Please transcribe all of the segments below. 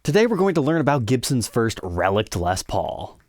Today we're going to learn about Gibson's first Relic'd Les Paul.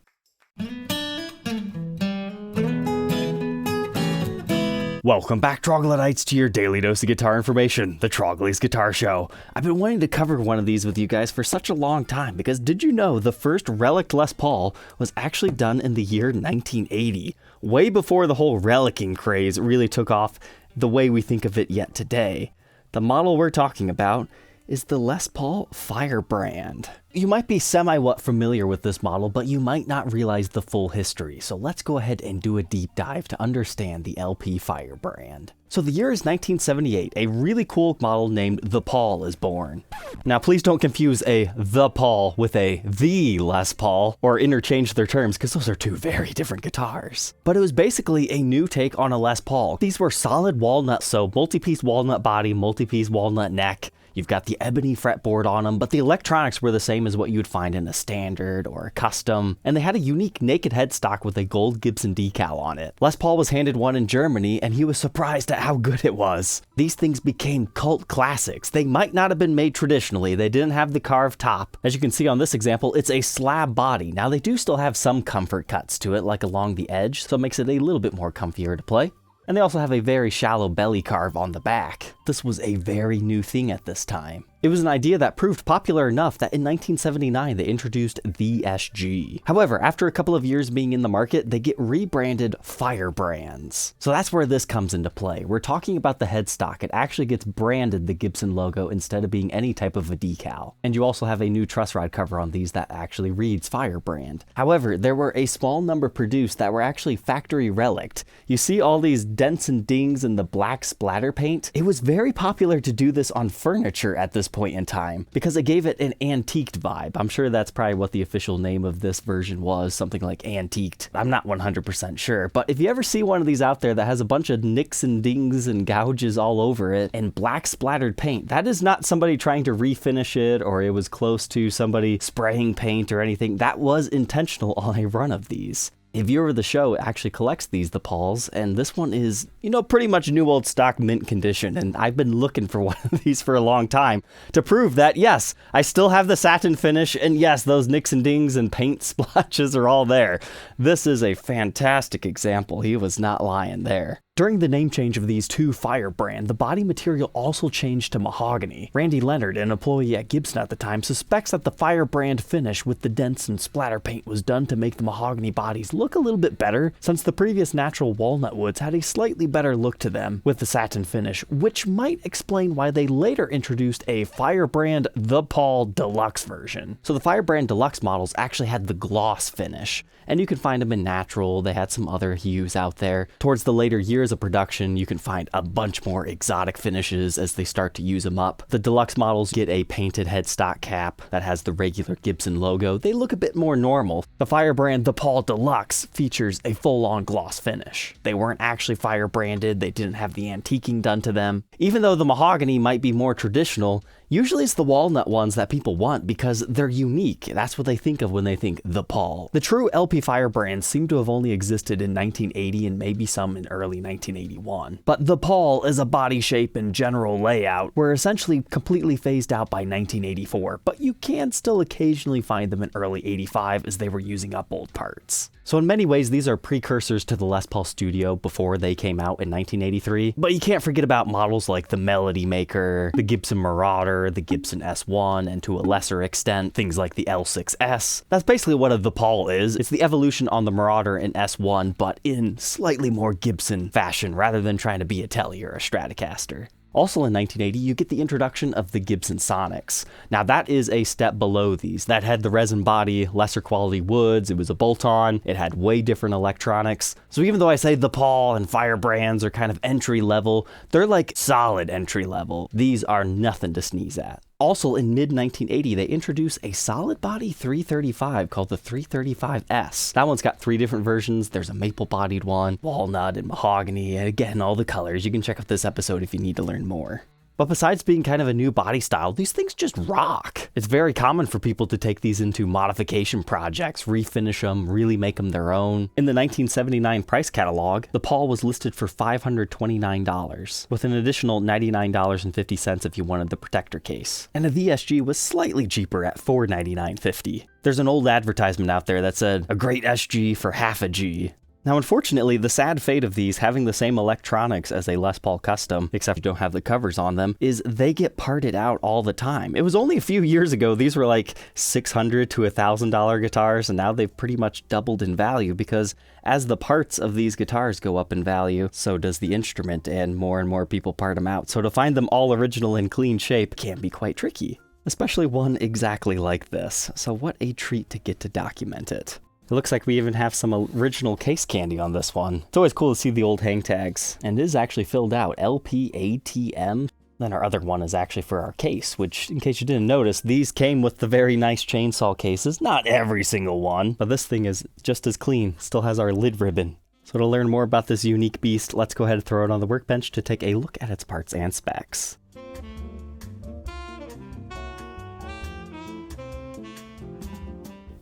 Welcome back, Troglodytes, to your daily dose of guitar information, the Trogly's Guitar Show. I've been wanting to cover one of these with you guys for such a long time, because did you know the first Relic'd Les Paul was actually done in the year 1980, way before the whole relicing craze really took off the way we think of it yet today. The model we're talking about is the Les Paul Firebrand. You might be somewhat familiar with this model, but you might not realize the full history, so let's go ahead and do a deep dive to understand the LP Firebrand. So the year is 1978, a really cool model named The Paul is born. Now please don't confuse a The Paul with a The Les Paul, or interchange their terms, because those are two very different guitars. But it was basically a new take on a Les Paul. These were solid walnut, so multi-piece walnut body, multi-piece walnut neck. You've got the ebony fretboard on them, but the electronics were the same as what you would find in a standard or a custom, and they had a unique naked headstock with a gold Gibson decal on it. Les Paul was handed one in Germany, and he was surprised at how good it was. These things became cult classics. They might not have been made traditionally. They didn't have the carved top. As you can see on this example, it's a slab body. Now they do still have some comfort cuts to it, like along the edge, so it makes it a little bit more comfier to play. And they also have a very shallow belly carve on the back. This was a very new thing at this time. It was an idea that proved popular enough that in 1979 they introduced the SG. However, after a couple of years being in the market, they get rebranded Firebrands. So that's where this comes into play. We're talking about the headstock. It actually gets branded the Gibson logo instead of being any type of a decal. And you also have a new truss rod cover on these that actually reads Firebrand. However, there were a small number produced that were actually factory Relic'd. You see all these dents and dings in the black splatter paint? It was very popular to do this on furniture at this point in time because it gave it an antiqued vibe. I'm sure that's probably what the official name of this version was, something like antiqued. I'm not 100% sure, but if you ever see one of these out there that has a bunch of nicks and dings and gouges all over it and black splattered paint, that is not somebody trying to refinish it or it was close to somebody spraying paint or anything. That was intentional on a run of these. A viewer of the show actually collects these, the Pauls, and this one is, pretty much new old stock mint condition, and I've been looking for one of these for a long time to prove that, yes, I still have the satin finish, and yes, those nicks and dings and paint splotches are all there. This is a fantastic example. He was not lying there. During the name change of these two Firebrand, the body material also changed to mahogany. Randy Leonard, an employee at Gibson at the time, suspects that the Firebrand finish with the dents and splatter paint was done to make the mahogany bodies look a little bit better, since the previous natural walnut woods had a slightly better look to them with the satin finish, which might explain why they later introduced a Firebrand The Paul Deluxe version. So the Firebrand Deluxe models actually had the gloss finish, and you can find them in natural. They had some other hues out there. Towards the later years of production, you can find a bunch more exotic finishes as they start to use them up. The deluxe models get a painted headstock cap that has the regular Gibson logo. They look a bit more normal. The Firebrand The Paul Deluxe features a full-on gloss finish. They weren't actually fire branded. They didn't have the antiquing done to them. Even though the mahogany might be more traditional, usually it's the walnut ones that people want because they're unique. That's what they think of when they think The Paul. The true LP Firebrands seem to have only existed in 1980 and maybe some in early 1981. But The Paul as a body shape and general layout were essentially completely phased out by 1984, but you can still occasionally find them in early 85 as they were using up old parts. So in many ways, these are precursors to the Les Paul Studio before they came out in 1983. But you can't forget about models like the Melody Maker, the Gibson Marauder, the Gibson S1, and to a lesser extent, things like the L6S. That's basically what a The Paul is. It's the evolution on the Marauder and S1, but in slightly more Gibson fashion, rather than trying to be a Tele or a Stratocaster. Also in 1980, you get the introduction of the Gibson Sonics. Now that is a step below these. That had the resin body, lesser quality woods, it was a bolt-on, it had way different electronics. So even though I say The Paul and Firebrands are kind of entry level, they're like solid entry level. These are nothing to sneeze at. Also in mid-1980, they introduced a solid body 335 called the 335S. That one's got 3 different versions. There's a maple-bodied one, walnut, and mahogany, and again, all the colors. You can check out this episode if you need to learn more. But besides being kind of a new body style, these things just rock. It's very common for people to take these into modification projects, refinish them, really make them their own. In the 1979 price catalog, the Paul was listed for $529, with an additional $99.50 if you wanted the protector case. And a VSG was slightly cheaper at $499.50. There's an old advertisement out there that said, a great SG for half a G. Now, unfortunately, the sad fate of these having the same electronics as a Les Paul Custom, except you don't have the covers on them, is they get parted out all the time. It was only a few years ago, these were like $600 to $1,000 guitars, and now they've pretty much doubled in value because as the parts of these guitars go up in value, so does the instrument, and more people part them out. So to find them all original in clean shape can be quite tricky, especially one exactly like this. So what a treat to get to document it. It looks like we even have some original case candy on this one. It's always cool to see the old hang tags, and it is actually filled out, LP ATM. Then our other one is actually for our case, which, in case you didn't notice, these came with the very nice chainsaw cases. Not every single one, but this thing is just as clean, still has our lid ribbon. So to learn more about this unique beast, let's go ahead and throw it on the workbench to take a look at its parts and specs.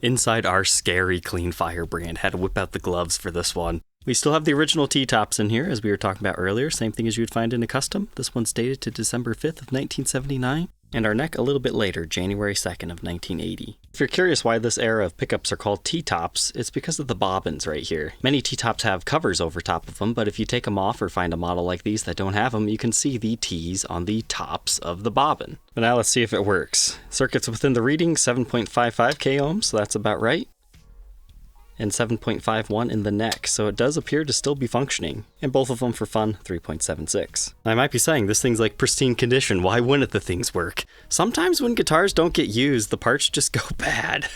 Inside our scary clean Firebrand, had to whip out the gloves for this one. We still have the original T-tops in here, as we were talking about earlier, same thing as you would find in a custom. This one's dated to December 5th of 1979, and our neck a little bit later, January 2nd of 1980. If you're curious why this era of pickups are called T-tops, it's because of the bobbins right here. Many T-tops have covers over top of them, but if you take them off or find a model like these that don't have them, you can see the T's on the tops of the bobbin. But now let's see if it works. Circuits within the reading, 7.55 k ohms, so that's about right. And 7.51 in the neck, so it does appear to still be functioning. And both of them for fun, 3.76. I might be saying this thing's like pristine condition, why wouldn't the things work? Sometimes when guitars don't get used, the parts just go bad.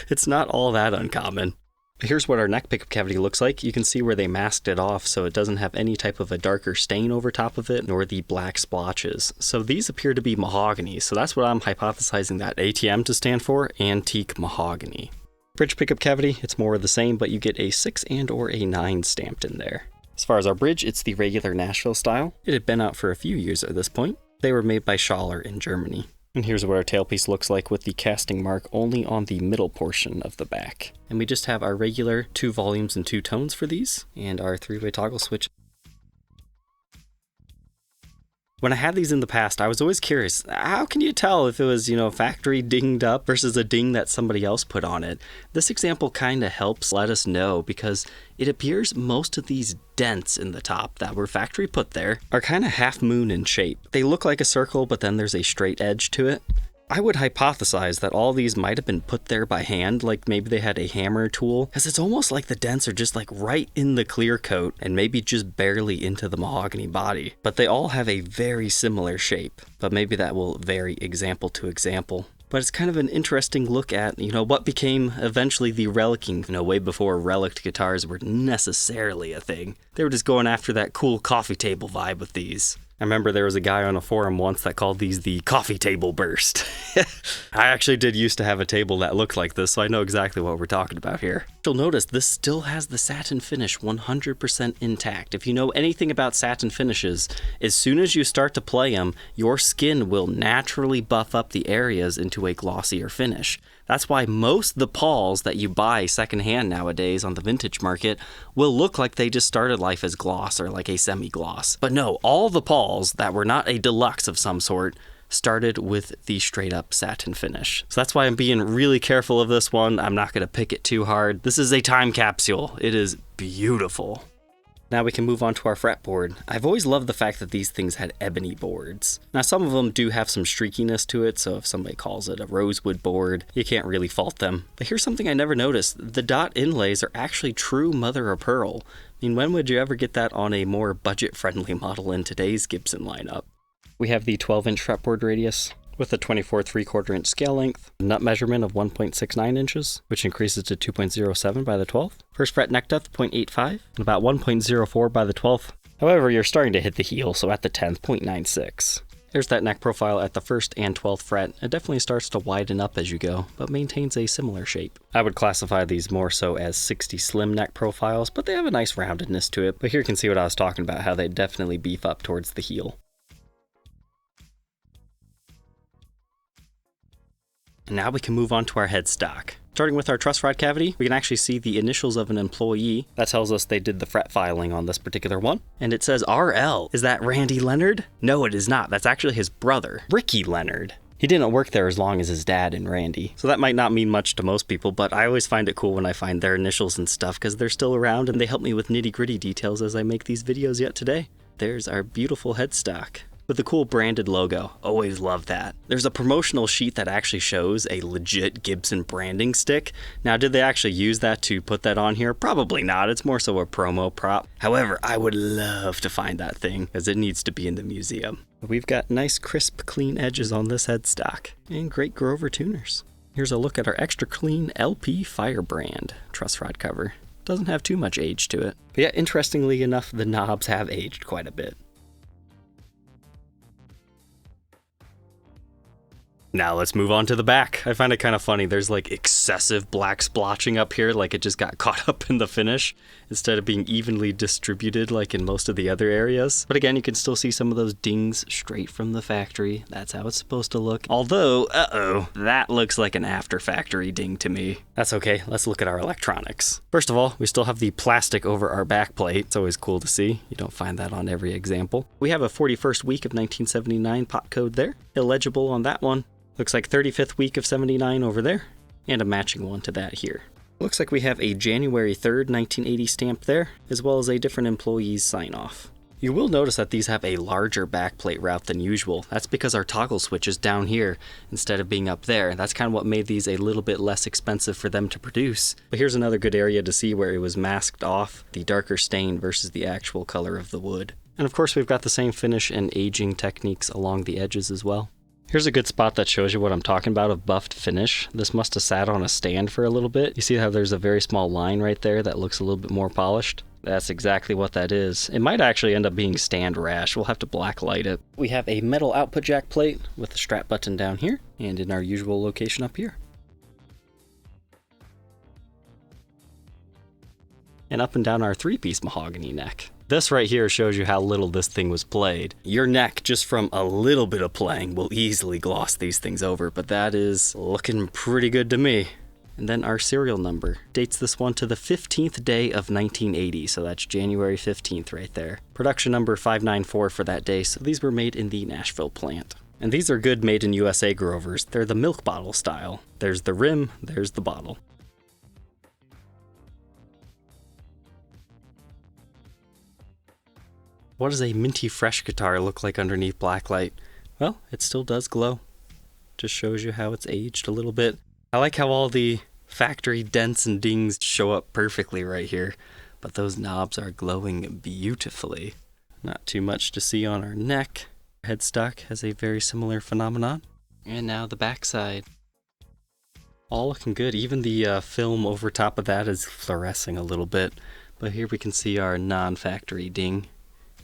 It's not all that uncommon. Here's what our neck pickup cavity looks like. You can see where they masked it off, so it doesn't have any type of a darker stain over top of it, nor the black splotches. So these appear to be mahogany, so that's what I'm hypothesizing that ATM to stand for, antique mahogany. Bridge pickup cavity, it's more of the same, but you get a 6 and or a 9 stamped in there. As far as our bridge, it's the regular Nashville style. It had been out for a few years at this point. They were made by Schaller in Germany. And here's what our tailpiece looks like with the casting mark only on the middle portion of the back. And we just have our regular 2 volumes and 2 tones for these, and our 3-way toggle switch. When I had these in the past, I was always curious, how can you tell if it was, factory dinged up versus a ding that somebody else put on it? This example kind of helps let us know because it appears most of these dents in the top that were factory put there are kind of half moon in shape. They look like a circle, but then there's a straight edge to it. I would hypothesize that all these might have been put there by hand, like maybe they had a hammer tool, because it's almost like the dents are just like right in the clear coat and maybe just barely into the mahogany body. But they all have a very similar shape, but maybe that will vary example to example. But it's kind of an interesting look at, what became eventually the relicing, way before Relic'd guitars were necessarily a thing. They were just going after that cool coffee table vibe with these. I remember there was a guy on a forum once that called these the coffee table burst. I actually did used to have a table that looked like this, so I know exactly what we're talking about here. You'll notice this still has the satin finish 100% intact. If you know anything about satin finishes, as soon as you start to play them, your skin will naturally buff up the areas into a glossier finish. That's why most of the Pauls that you buy secondhand nowadays on the vintage market will look like they just started life as gloss or like a semi-gloss. But no, all the Pauls that were not a deluxe of some sort started with the straight up satin finish. So that's why I'm being really careful of this one. I'm not going to pick it too hard. This is a time capsule. It is beautiful. Now we can move on to our fretboard. I've always loved the fact that these things had ebony boards. Now some of them do have some streakiness to it, so if somebody calls it a rosewood board, you can't really fault them. But here's something I never noticed. The dot inlays are actually true mother of pearl. I mean, when would you ever get that on a more budget-friendly model in today's Gibson lineup? We have the 12-inch fretboard radius with a 24 3/4-inch scale length, a nut measurement of 1.69 inches, which increases to 2.07 by the 12th. First fret neck depth, 0.85, and about 1.04 by the 12th. However, you're starting to hit the heel, so at the 10th, 0.96. There's that neck profile at the 1st and 12th fret. It definitely starts to widen up as you go, but maintains a similar shape. I would classify these more so as 60 slim neck profiles, but they have a nice roundedness to it. But here you can see what I was talking about, how they definitely beef up towards the heel. And now we can move on to our headstock. Starting with our truss rod cavity, we can actually see the initials of an employee. That tells us they did the fret filing on this particular one. And it says RL. Is that Randy Leonard? No, it is not. That's actually his brother, Ricky Leonard. He didn't work there as long as his dad and Randy. So that might not mean much to most people, but I always find it cool when I find their initials and stuff because they're still around and they help me with nitty-gritty details as I make these videos yet today. There's our beautiful headstock with the cool branded logo. Always love that. There's a promotional sheet that actually shows a legit Gibson branding stick. Now, did they actually use that to put that on here? Probably not. It's more so a promo prop. However, I would love to find that thing because it needs to be in the museum. We've got nice, crisp, clean edges on this headstock and great Grover tuners. Here's a look at our extra clean LP Firebrand truss rod cover. Doesn't have too much age to it. But yeah, interestingly enough, the knobs have aged quite a bit. Now let's move on to the back. I find it kind of funny. There's like excessive black splotching up here, like it just got caught up in the finish instead of being evenly distributed like in most of the other areas. But again, you can still see some of those dings straight from the factory. That's how it's supposed to look. Although, that looks like an after factory ding to me. That's okay. Let's look at our electronics. First of all, we still have the plastic over our back plate. It's always cool to see. You don't find that on every example. We have a 41st week of 1979 pot code there. Illegible on that one. Looks like 35th week of 79 over there, and a matching one to that here. Looks like we have a January 3rd, 1980 stamp there, as well as a different employee's sign-off. You will notice that these have a larger backplate route than usual. That's because our toggle switch is down here instead of being up there. That's kind of what made these a little bit less expensive for them to produce. But here's another good area to see where it was masked off, the darker stain versus the actual color of the wood. And of course we've got the same finish and aging techniques along the edges as well. Here's a good spot that shows you what I'm talking about of buffed finish. This must have sat on a stand for a little bit. You see how there's a very small line right there that looks a little bit more polished? That's exactly what that is. It might actually end up being stand rash. We'll have to black light it. We have a metal output jack plate with the strap button down here and in our usual location up here. And up and down our 3-piece mahogany neck. This right here shows you how little this thing was played. Your neck, just from a little bit of playing, will easily gloss these things over, but that is looking pretty good to me. And then our serial number dates this one to the 15th day of 1980, so that's January 15th right there. Production number 594 for that day, so these were made in the Nashville plant. And these are good made in USA Grovers. They're the milk bottle style. There's the rim, there's the bottle. What does a minty fresh guitar look like underneath blacklight? Well, it still does glow. Just shows you how it's aged a little bit. I like how all the factory dents and dings show up perfectly right here, but those knobs are glowing beautifully. Not too much to see on our neck. Headstock has a very similar phenomenon. And now the backside. All looking good. Even the film over top of that is fluorescing a little bit, but here we can see our non-factory ding.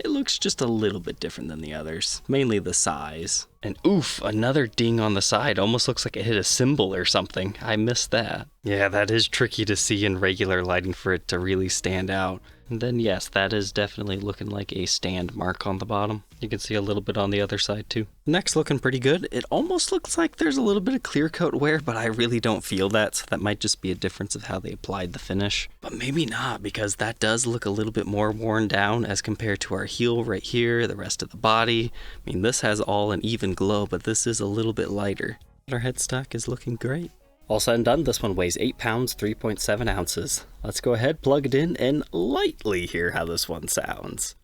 It looks just a little bit different than the others, mainly the size. And oof, another ding on the side. Almost looks like it hit a cymbal or something. I missed that. Yeah, that is tricky to see in regular lighting for it to really stand out. And then yes, that is definitely looking like a stand mark on the bottom. You can see a little bit on the other side too. Neck's looking pretty good. It almost looks like there's a little bit of clear coat wear, but I really don't feel that, so that might just be a difference of how they applied the finish. But maybe not, because that does look a little bit more worn down as compared to our heel right here, the rest of the body. I mean, this has all an even glow, but this is a little bit lighter. Our headstock is looking great. All said and done, this one weighs 8 pounds, 3.7 ounces. Let's go ahead, plug it in, and lightly hear how this one sounds.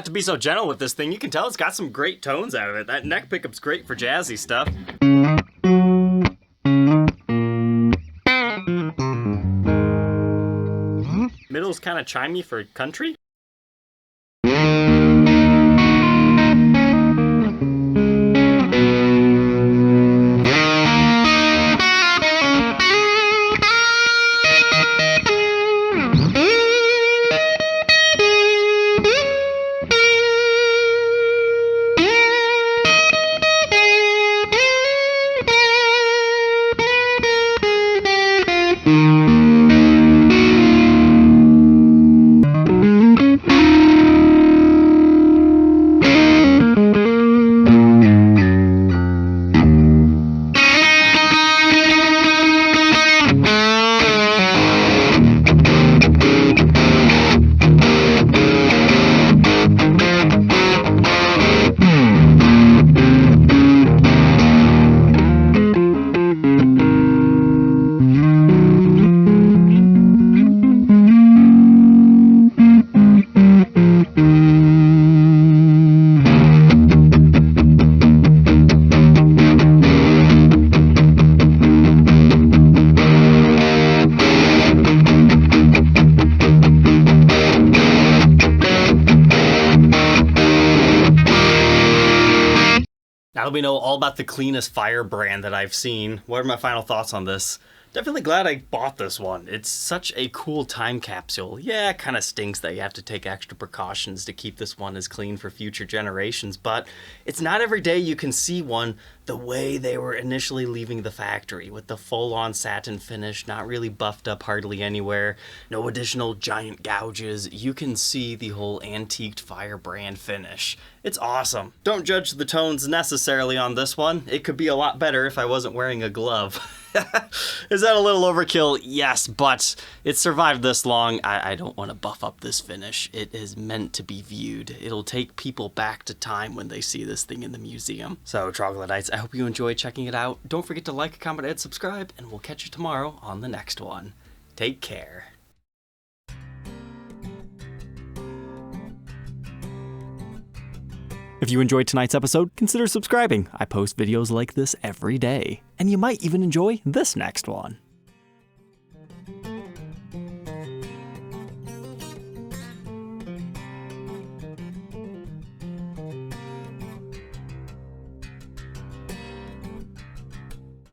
have to be so gentle with this thing. You can tell it's got some great tones out of it. That neck pickup's great for jazzy stuff. Middle's kind of chimey for country. Now that we know all about the cleanest Firebrand that I've seen, what are my final thoughts on this? Definitely glad I bought this one. It's such a cool time capsule. Yeah, it kind of stinks that you have to take extra precautions to keep this one as clean for future generations, but it's not every day you can see one the way they were initially leaving the factory, with the full-on satin finish, not really buffed up hardly anywhere, no additional giant gouges. You can see the whole antiqued Firebrand finish. It's awesome. Don't judge the tones necessarily on this one. It could be a lot better if I wasn't wearing a glove. Is that a little overkill? Yes, but it survived this long. I don't want to buff up this finish. It is meant to be viewed. It'll take people back to time when they see this thing in the museum. So, Troglodytes, I hope you enjoyed checking it out. Don't forget to like, comment, and subscribe, and we'll catch you tomorrow on the next one. Take care. If you enjoyed tonight's episode, consider subscribing. I post videos like this every day. And you might even enjoy this next one.